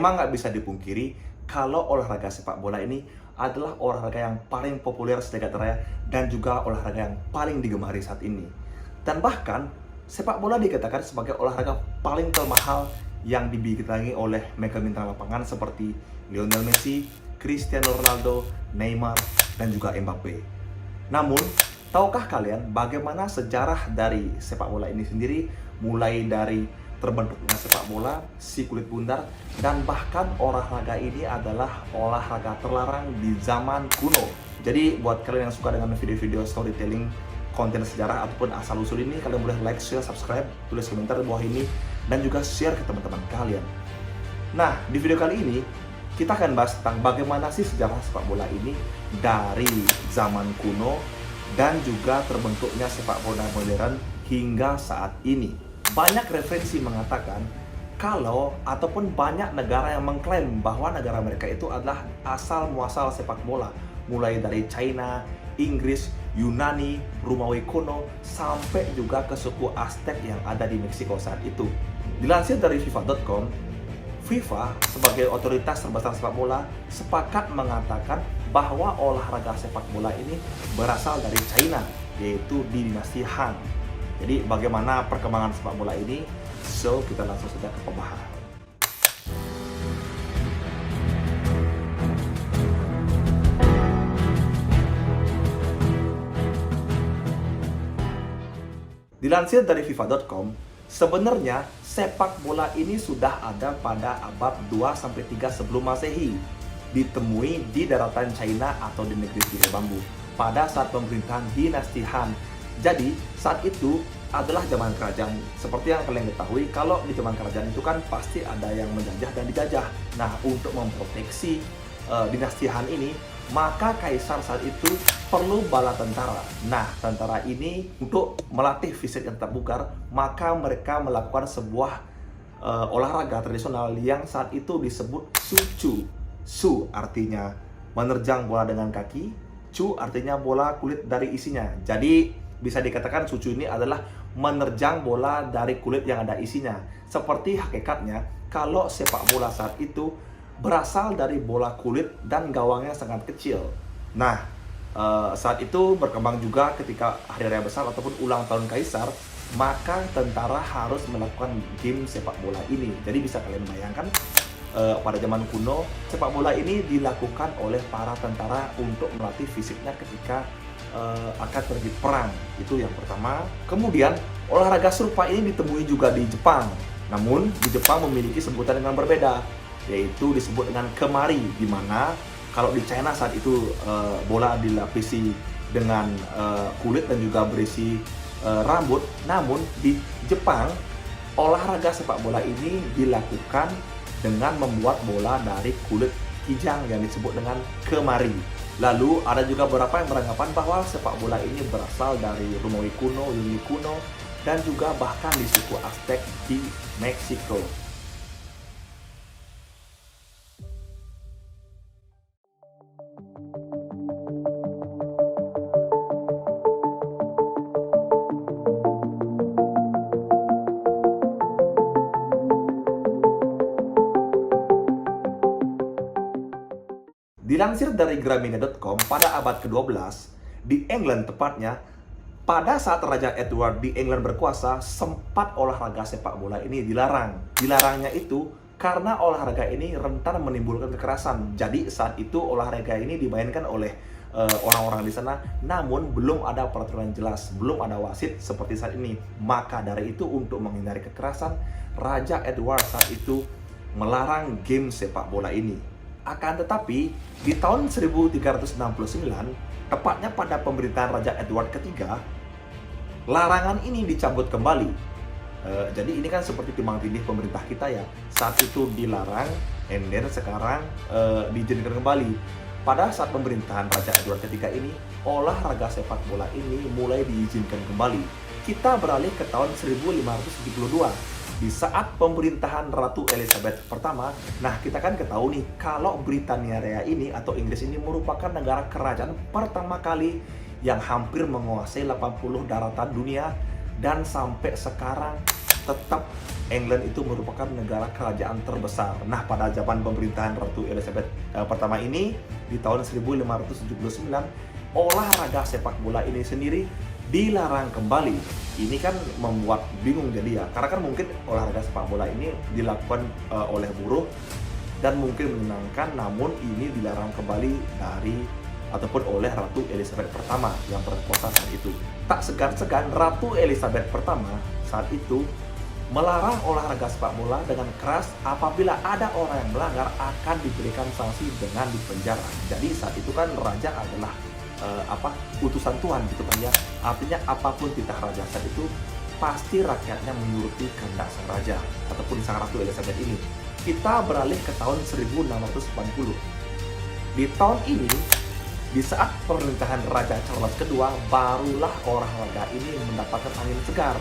Memang nggak bisa dipungkiri kalau olahraga sepak bola ini adalah olahraga yang paling populer sejagat raya dan juga olahraga yang paling digemari saat ini. Dan bahkan sepak bola dikatakan sebagai olahraga paling termahal yang dibidangi oleh mega bintang lapangan seperti Lionel Messi, Cristiano Ronaldo, Neymar, dan juga Mbappe. Namun, tahukah kalian bagaimana sejarah dari sepak bola ini sendiri, mulai dari terbentuknya sepak bola, si kulit bundar, dan bahkan olahraga ini adalah olahraga terlarang di zaman kuno. Jadi buat kalian yang suka dengan video-video storytelling, konten sejarah ataupun asal-usul ini, kalian boleh like, share, subscribe, tulis komentar di bawah ini, dan juga share ke teman-teman kalian. Nah, di video kali ini, kita akan bahas tentang bagaimana sih sejarah sepak bola ini dari zaman kuno dan juga terbentuknya sepak bola modern hingga saat ini. Banyak referensi mengatakan kalau ataupun banyak negara yang mengklaim bahwa negara mereka itu adalah asal muasal sepak bola, mulai dari China, Inggris, Yunani, Romawi kuno, sampai juga ke suku Aztec yang ada di Meksiko saat itu. Dilansir dari FIFA.com, FIFA sebagai otoritas terbesar sepak bola sepakat mengatakan bahwa olahraga sepak bola ini berasal dari China, yaitu di dinasti Han. Jadi bagaimana perkembangan sepak bola ini? So, kita langsung saja ke pembahasan. Dilansir dari FIFA.com, sebenarnya sepak bola ini sudah ada pada abad 2-3 sebelum Masehi, ditemui di daratan China atau di negeri tirai bambu pada saat pemerintahan dinasti Han. Jadi saat itu adalah zaman kerajaan. Seperti yang kalian ketahui, kalau di zaman kerajaan itu kan pasti ada yang menjajah dan dijajah. Nah, untuk memproteksi dinasti Han ini, maka kaisar saat itu perlu bala tentara. Nah, tentara ini untuk melatih fisik yang tetap bugar, maka mereka melakukan sebuah olahraga tradisional yang saat itu disebut Suchu. Su artinya menerjang bola dengan kaki, Chu artinya bola kulit dari isinya. Jadi bisa dikatakan Suchu ini adalah menerjang bola dari kulit yang ada isinya. Seperti hakikatnya kalau sepak bola saat itu berasal dari bola kulit dan gawangnya sangat kecil. Nah, saat itu berkembang juga ketika hari raya besar ataupun ulang tahun kaisar, maka tentara harus melakukan game sepak bola ini. Jadi bisa kalian bayangkan pada zaman kuno sepak bola ini dilakukan oleh para tentara untuk melatih fisiknya ketika akan pergi perang. Itu yang pertama. Kemudian olahraga serupa ini ditemui juga di Jepang. Namun di Jepang memiliki sebutan yang berbeda, yaitu disebut dengan kemari, di mana kalau di China saat itu bola dilapisi dengan kulit dan juga berisi rambut. Namun di Jepang olahraga sepak bola ini dilakukan dengan membuat bola dari kulit kijang yang disebut dengan kemari. Lalu ada juga beberapa yang beranggapan bahwa sepak bola ini berasal dari Romawi kuno, Yunani kuno, dan juga bahkan di suku Aztec di Meksiko. Dilansir dari Gramina.com, pada abad ke-12, di England tepatnya, pada saat Raja Edward di England berkuasa, sempat olahraga sepak bola ini dilarang. Dilarangnya itu karena olahraga ini rentan menimbulkan kekerasan. Jadi saat itu olahraga ini dimainkan oleh orang-orang di sana, namun belum ada peraturan jelas, belum ada wasit seperti saat ini. Maka dari itu, untuk menghindari kekerasan, Raja Edward saat itu melarang game sepak bola ini. Akan tetapi, di tahun 1369, tepatnya pada pemerintahan Raja Edward ketiga, larangan ini dicabut kembali. Jadi ini kan seperti timbang tindih pemerintah kita ya. Saat itu dilarang, and then sekarang diizinkan kembali. Pada saat pemerintahan Raja Edward ketiga ini, olahraga sepak bola ini mulai diizinkan kembali. Kita beralih ke tahun 1572. Di saat pemerintahan Ratu Elizabeth pertama, nah kita kan ketahui nih kalau Britania Raya ini atau Inggris ini merupakan negara kerajaan pertama kali yang hampir menguasai 80 daratan dunia, dan sampai sekarang tetap England itu merupakan negara kerajaan terbesar. Nah, pada zaman pemerintahan Ratu Elizabeth pertama ini di tahun 1579, olahraga sepak bola ini sendiri dilarang kembali. Ini kan membuat bingung jadi ya, karena kan mungkin olahraga sepak bola ini dilakukan oleh buruh dan mungkin menyenangkan, namun ini dilarang kembali dari ataupun oleh Ratu Elizabeth pertama yang berkuasa saat itu. Tak segan-segan Ratu Elizabeth pertama saat itu melarang olahraga sepak bola dengan keras. Apabila ada orang yang melanggar akan diberikan sanksi dengan dipenjara. Jadi saat itu kan raja adalah utusan Tuhan gitu kan ya. Artinya apapun titah raja saat itu pasti rakyatnya menuruti kehendak sang raja ataupun sang Ratu Elizabeth ini. Kita beralih ke tahun 1680. Di tahun ini, di saat pemerintahan Raja Charles II, barulah olahraga ini mendapatkan angin segar.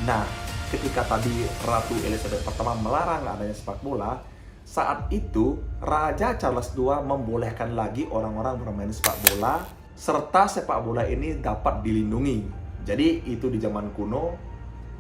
Nah, ketika tadi Ratu Elizabeth pertama melarang adanya sepak bola, saat itu Raja Charles II membolehkan lagi orang-orang bermain sepak bola, serta sepak bola ini dapat dilindungi. Jadi itu di zaman kuno,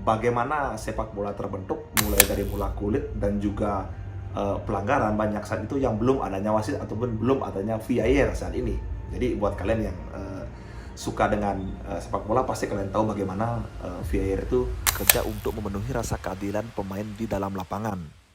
bagaimana sepak bola terbentuk, mulai dari bola kulit dan juga pelanggaran banyak saat itu yang belum adanya wasit ataupun belum adanya VAR saat ini. Jadi buat kalian yang suka dengan sepak bola, pasti kalian tahu bagaimana VAR itu kerja untuk memenuhi rasa keadilan pemain di dalam lapangan.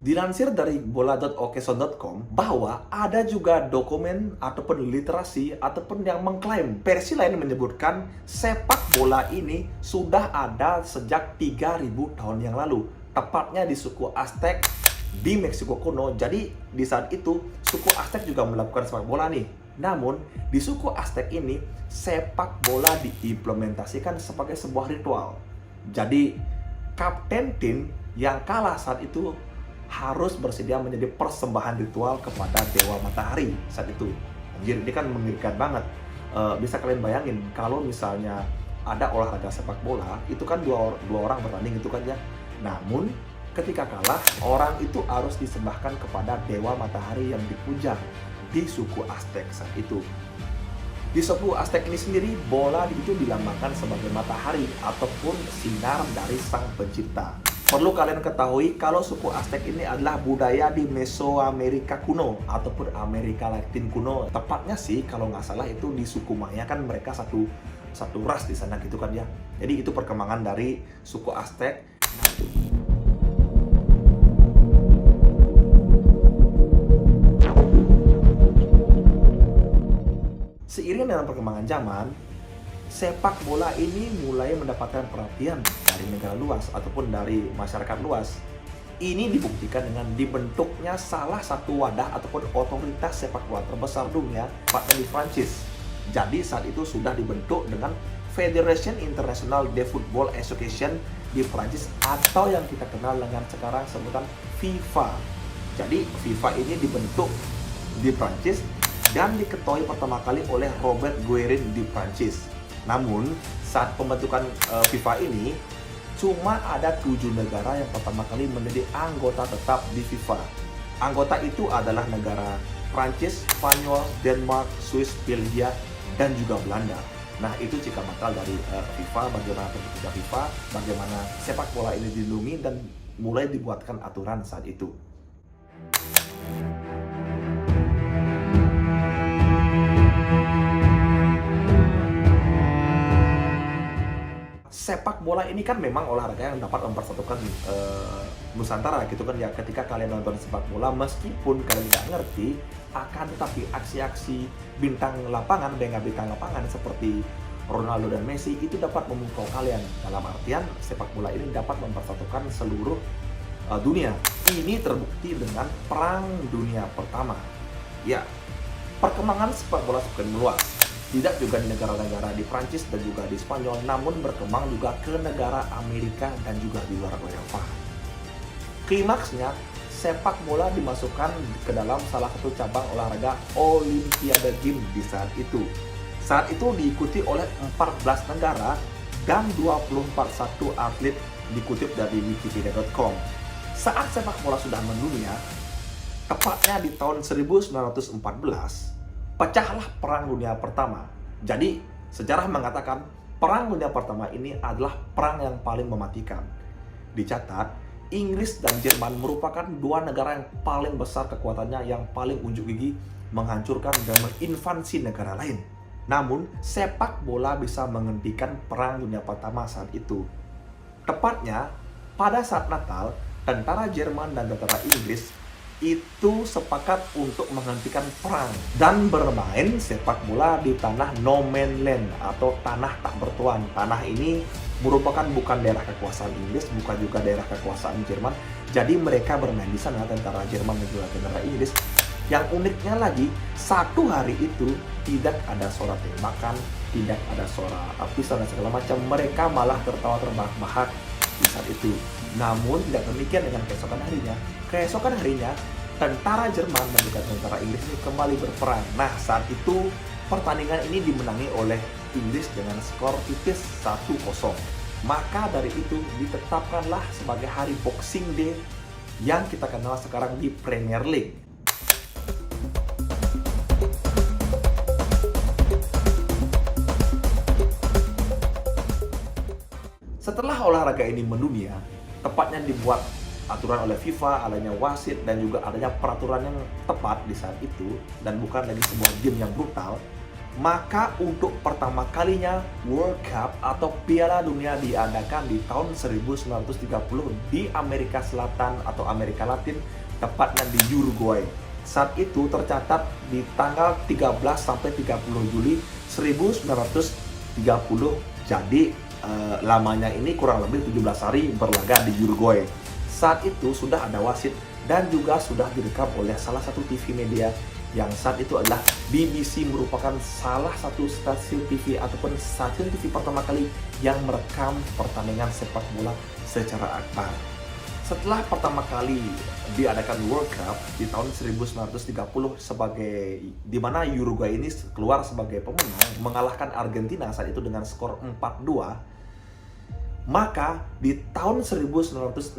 Dilansir dari bola.okson.com bahwa ada juga dokumen ataupun literasi ataupun yang mengklaim, versi lain menyebutkan sepak bola ini sudah ada sejak 3000 tahun yang lalu, tepatnya di suku Aztec di Meksiko kuno. Jadi di saat itu suku Aztec juga melakukan sepak bola nih. Namun di suku Aztec ini sepak bola diimplementasikan sebagai sebuah ritual. Jadi kapten tim yang kalah saat itu harus bersedia menjadi persembahan ritual kepada Dewa Matahari saat itu. Anjir, ini kan mengerikan banget. Bisa kalian bayangin kalau misalnya ada olahraga sepak bola, itu kan dua orang bertanding itu kan ya. Namun ketika kalah, orang itu harus disembahkan kepada Dewa Matahari yang dipuja di suku Aztec saat itu. Di suku Aztec ini sendiri, bola itu dilambangkan sebagai matahari ataupun sinar dari sang pencipta. Perlu kalian ketahui kalau suku Aztec ini adalah budaya di Mesoamerika kuno ataupun Amerika Latin kuno. Tepatnya sih kalau nggak salah itu di suku Maya, kan mereka satu ras di sana gitu kan ya. Jadi itu perkembangan dari suku Aztec. Seiring dengan perkembangan zaman, sepak bola ini mulai mendapatkan perhatian dari negara luas ataupun dari masyarakat luas. Ini dibuktikan dengan dibentuknya salah satu wadah ataupun otoritas sepak bola terbesar dunia, tepatnya di Prancis. Jadi saat itu sudah dibentuk dengan Fédération Internationale de Football Association di Prancis, atau yang kita kenal dengan sekarang sebutan FIFA. Jadi FIFA ini dibentuk di Prancis dan diketuai pertama kali oleh Robert Guerin di Prancis. Namun saat pembentukan FIFA ini cuma ada 7 negara yang pertama kali menjadi anggota tetap di FIFA. Anggota itu adalah negara Prancis, Spanyol, Denmark, Swiss, Belgia, dan juga Belanda. Nah, itu cikal bakal dari FIFA, bagaimana terbentuknya FIFA, bagaimana sepak bola ini dilindungi, dan mulai dibuatkan aturan saat itu. Sepak bola ini kan memang olahraga yang dapat mempersatukan Nusantara gitu kan ya. Ketika kalian nonton sepak bola, meskipun kalian nggak ngerti, akan tetapi aksi-aksi bintang lapangan, bintang lapangan seperti Ronaldo dan Messi itu dapat memukau kalian. Dalam artian sepak bola ini dapat mempersatukan seluruh dunia. Ini terbukti dengan Perang Dunia Pertama. Ya, perkembangan sepak bola semakin meluas. Tidak juga di negara-negara di Prancis dan juga di Spanyol, namun berkembang juga ke negara Amerika dan juga di luar Eropa. Klimaksnya, sepak bola dimasukkan ke dalam salah satu cabang olahraga Olimpiade Games di saat itu. Saat itu diikuti oleh 14 negara dan 24 atlet, dikutip dari wikipedia.com. Saat sepak bola sudah mendunia, tepatnya di tahun 1914, pecahlah Perang Dunia Pertama. Jadi, sejarah mengatakan Perang Dunia Pertama ini adalah perang yang paling mematikan. Dicatat, Inggris dan Jerman merupakan dua negara yang paling besar kekuatannya, yang paling unjuk gigi menghancurkan dan menginvasi negara lain. Namun, sepak bola bisa menghentikan Perang Dunia Pertama saat itu. Tepatnya, pada saat Natal, tentara Jerman dan tentara Inggris itu sepakat untuk menghentikan perang dan bermain sepak bola di tanah no man land atau tanah tak bertuan. Tanah ini merupakan bukan daerah kekuasaan Inggris, bukan juga daerah kekuasaan Jerman. Jadi mereka bermain di sana, tentara Jerman dan juga tentara Inggris. Yang uniknya lagi, satu hari itu tidak ada suara tembakan, tidak ada suara apisan dan segala macam. Mereka malah tertawa terbahak-bahak di saat itu. Namun tidak demikian dengan keesokan harinya. Keesokan harinya, tentara Jerman dan juga tentara Inggris ini kembali berperang. Nah, saat itu pertandingan ini dimenangi oleh Inggris dengan skor tipis 1-0. Maka dari itu ditetapkanlah sebagai hari Boxing Day yang kita kenal sekarang di Premier League. Setelah olahraga ini mendunia, tepatnya dibuat aturan oleh FIFA, adanya wasit, dan juga adanya peraturan yang tepat di saat itu, dan bukan lagi sebuah game yang brutal, maka untuk pertama kalinya World Cup atau Piala Dunia diadakan di tahun 1930 di Amerika Selatan atau Amerika Latin, tepatnya di Uruguay. Saat itu tercatat di tanggal 13 sampai 30 Juli 1930. Jadi lamanya ini kurang lebih 17 hari berlaga di Uruguay. Saat itu sudah ada wasit dan juga sudah direkam oleh salah satu TV media yang saat itu adalah BBC, merupakan salah satu stasiun TV ataupun stasiun TV pertama kali yang merekam pertandingan sepak bola secara akbar. Setelah pertama kali diadakan World Cup di tahun 1930 di mana Uruguay ini keluar sebagai pemenang mengalahkan Argentina saat itu dengan skor 4-2. Maka di tahun 1966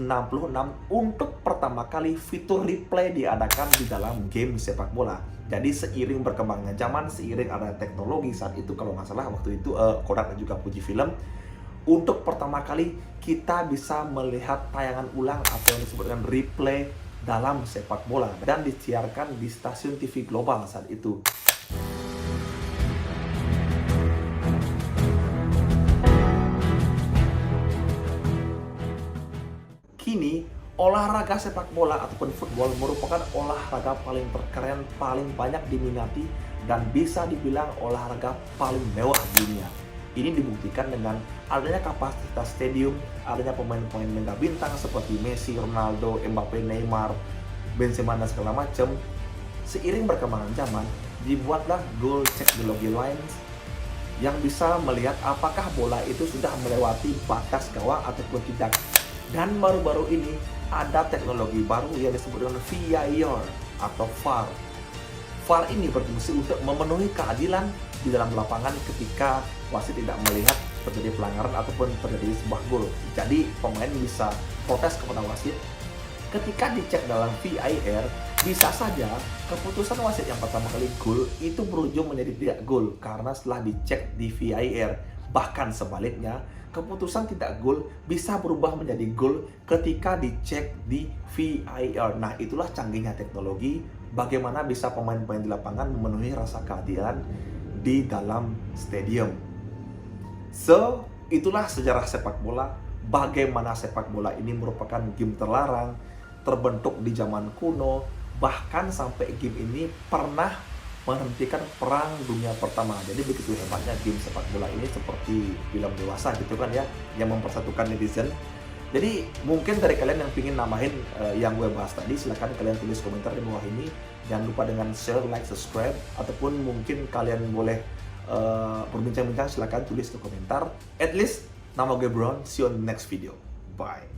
untuk pertama kali fitur replay diadakan di dalam game sepak bola. Jadi seiring berkembangnya zaman, seiring ada teknologi saat itu, kalau nggak salah waktu itu Kodak dan juga Fujifilm, untuk pertama kali kita bisa melihat tayangan ulang atau yang disebut dengan replay dalam sepak bola dan disiarkan di stasiun TV global saat itu. Kini, olahraga sepak bola ataupun football merupakan olahraga paling berkeren, paling banyak diminati, dan bisa dibilang olahraga paling mewah di dunia. Ini dibuktikan dengan adanya kapasitas stadium, adanya pemain-pemain mega bintang seperti Messi, Ronaldo, Mbappe, Neymar, Benzema, dan segala macam. Seiring perkembangan zaman, dibuatlah goal technology lines yang bisa melihat apakah bola itu sudah melewati batas gawang ataupun tidak. Dan baru-baru ini ada teknologi baru yang disebut dengan VAR atau VAR. VAR ini berfungsi untuk memenuhi keadilan di dalam lapangan ketika wasit tidak melihat terjadi pelanggaran ataupun terjadi sebuah gol. Jadi pemain bisa protes kepada wasit. Ketika dicek dalam VAR, bisa saja keputusan wasit yang pertama kali gol itu berujung menjadi tidak gol karena setelah dicek di VAR. Bahkan sebaliknya, keputusan tidak gol bisa berubah menjadi gol ketika dicek di VAR. Nah, itulah canggihnya teknologi, bagaimana bisa pemain-pemain di lapangan memenuhi rasa keadilan di dalam stadium. So, itulah sejarah sepak bola, bagaimana sepak bola ini merupakan game terlarang, terbentuk di zaman kuno, bahkan sampai game ini pernah menghentikan Perang Dunia Pertama. Jadi begitu hebatnya game sepak bola ini, seperti film dewasa gitu kan ya, yang mempersatukan netizen. Jadi mungkin dari kalian yang pingin nambahin yang gue bahas tadi, silahkan kalian tulis komentar di bawah ini. Jangan lupa dengan share, like, subscribe, ataupun mungkin kalian boleh berbincang-bincang, silahkan tulis di komentar. At least nama gue Bron, see you on the next video. Bye.